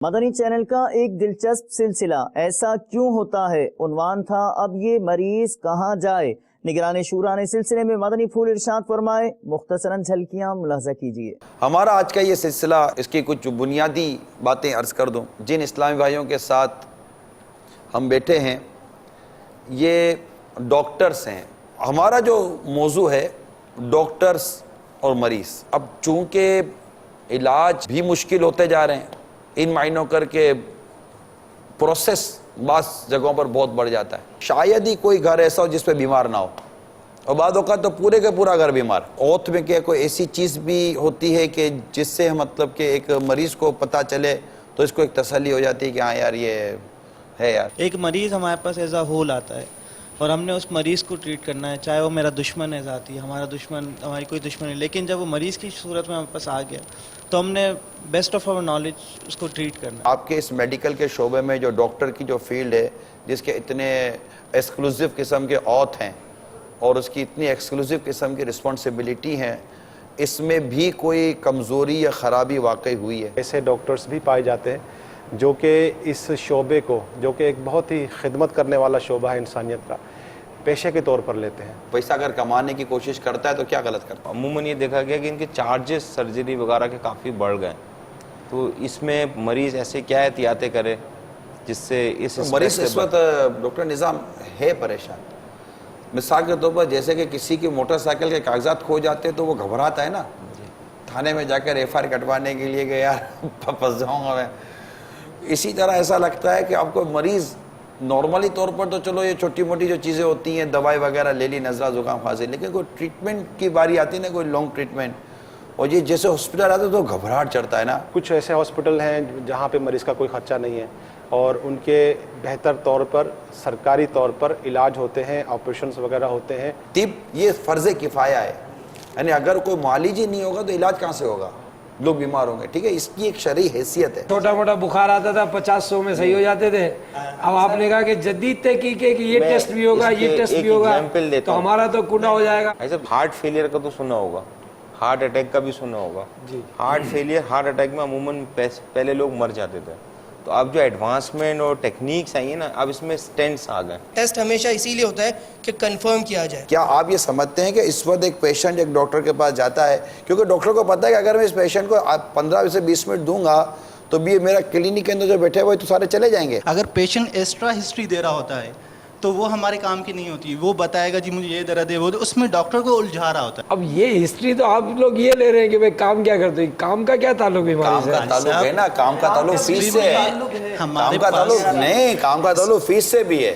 مدنی channel کا ایک دلچسپ سلسلہ ایسا کیوں ہوتا ہے عنوان تھا اب یہ مریض کہاں جائے۔ نگران شورا نے سلسلے میں مدنی پھول ارشاد فرمائے، مختصراً جھلکیاں ملاحظہ کیجیے۔ ہمارا آج کا یہ سلسلہ، اس کی کچھ بنیادی باتیں عرض کر دوں۔ جن اسلامی بھائیوں کے ساتھ ہم بیٹھے ہیں یہ ڈاکٹرز ہیں۔ ہمارا جو موضوع ہے ڈاکٹرز اور مریض۔ اب چونکہ علاج بھی مشکل ہوتے جا رہے ہیں، ان معنوں کر کے پروسیس بعض جگہوں پر بہت بڑھ جاتا ہے۔ شاید ہی کوئی گھر ایسا ہو جس پہ بیمار نہ ہو، اور بعض اوقات تو پورے کا پورا گھر بیمار۔ اوت میں کہ کوئی ایسی چیز بھی ہوتی ہے کہ جس سے مطلب کہ ایک مریض کو پتہ چلے تو اس کو ایک تسلی ہو جاتی ہے کہ ہاں یار یہ ہے یار۔ ایک مریض ہمارے پاس ایز اے ہول آتا ہے اور ہم نے اس مریض کو ٹریٹ کرنا ہے، چاہے وہ میرا دشمن ہے ذاتی، ہمارا دشمن، ہماری کوئی دشمن ہے، لیکن جب وہ مریض کی صورت میں ہمارے پاس آ گیا تو ہم نے بیسٹ آف آور نالج اس کو ٹریٹ کرنا ہے۔ آپ کے اس میڈیکل کے شعبے میں جو ڈاکٹر کی جو فیلڈ ہے، جس کے اتنے ایکسکلوسیو قسم کے اوت ہیں اور اس کی اتنی ایکسکلوسیو قسم کی رسپانسبلٹی ہیں، اس میں بھی کوئی کمزوری یا خرابی واقع ہوئی ہے؟ ایسے ڈاکٹرز بھی پائے جاتے ہیں جو کہ اس شعبے کو، جو کہ ایک بہت ہی خدمت کرنے والا شعبہ ہے انسانیت کا، پیشے کے طور پر لیتے ہیں۔ پیسہ اگر کمانے کی کوشش کرتا ہے تو کیا غلط کرتا ہے؟ عموماً یہ دیکھا گیا کہ ان کے چارجز سرجری وغیرہ کے کافی بڑھ گئے، تو اس میں مریض ایسے کیا احتیاطیں کرے جس سے مریض اس وقت ڈاکٹر نظام ہے پریشان۔ مثال کے طور پر جیسے کہ کسی کی موٹر سائیکل کے کاغذات کھو جاتے ہیں تو وہ گھبراتا ہے نا، تھانے میں جا کر ایف آئی آر کٹوانے کے لیے کہ یار پھنس جاؤں گا میں۔ اسی طرح ایسا لگتا ہے کہ آپ کو مریض نارملی طور پر تو چلو یہ چھوٹی موٹی جو چیزیں ہوتی ہیں، دوائی وغیرہ لے لی، نزلہ زکام کھانسی، لیکن کوئی ٹریٹمنٹ کی باری آتی ہے نا، کوئی لانگ ٹریٹمنٹ، اور یہ جیسے ہاسپٹل آتا ہے تو گھبراہٹ چڑھتا ہے نا۔ کچھ ایسے ہاسپٹل ہیں جہاں پہ مریض کا کوئی خرچہ نہیں ہے اور ان کے بہتر طور پر سرکاری طور پر علاج ہوتے ہیں، آپریشنز وغیرہ ہوتے ہیں۔ طب یہ فرض کفایہ ہے، یعنی اگر کوئی معالج ہی نہیں ہوگا تو علاج کہاں سے ہوگا؟ لوگ بیمار ہوں گے، ٹھیک ہے، اس کی ایک شرعی حیثیت ہے۔ چھوٹا موٹا بخار آتا تھا 50-100 میں صحیح ہو جاتے تھے، اب آپ نے کہا کہ جدید تحقیق ہے کہ یہ ٹیسٹ بھی ہوگا، یہ ٹیسٹ بھی ہوگا، تو ہمارا تو کنڈا ہو جائے گا۔ ایسے ہارٹ فیلئر کا تو سنا ہوگا، ہارٹ اٹیک کا بھی سنا ہوگا۔ ہارٹ فیلئر، ہارٹ اٹیک میں عموماً پہلے لوگ مر جاتے تھے، تو اب جو ایڈوانسمنٹ اور ٹیکنیکس آئی ہیں نا، اب اس میں سٹینٹس آ گئے۔ ٹیسٹ ہمیشہ اسی لیے ہوتا ہے کہ کنفرم کیا جائے۔ کیا آپ یہ سمجھتے ہیں کہ اس وقت ایک پیشنٹ ایک ڈاکٹر کے پاس جاتا ہے کیونکہ ڈاکٹر کو پتہ ہے کہ اگر میں اس پیشنٹ کو 15 سے 20 منٹ دوں گا تو بھی میرا کلینک کے اندر جو بیٹھے ہوئے تو سارے چلے جائیں گے؟ اگر پیشنٹ ایکسٹرا ہسٹری دے رہا ہوتا ہے تو وہ ہمارے کام کی نہیں ہوتی، وہ بتائے گا جی مجھے یہ درد ہے، وہ اس میں ڈاکٹر کو الجھا رہا ہوتا ہے۔ اب یہ ہسٹری تو آپ لوگ یہ لے رہے ہیں کہ بھئی کام کیا کرتے ہیں، کام کا کیا تعلق بیماری کام سے؟ کا تعلق ہے نا، کام کا تعلق فیس سے ہے، کام کا تعلق نہیں، کام کا تعلق فیس سے بھی ہے۔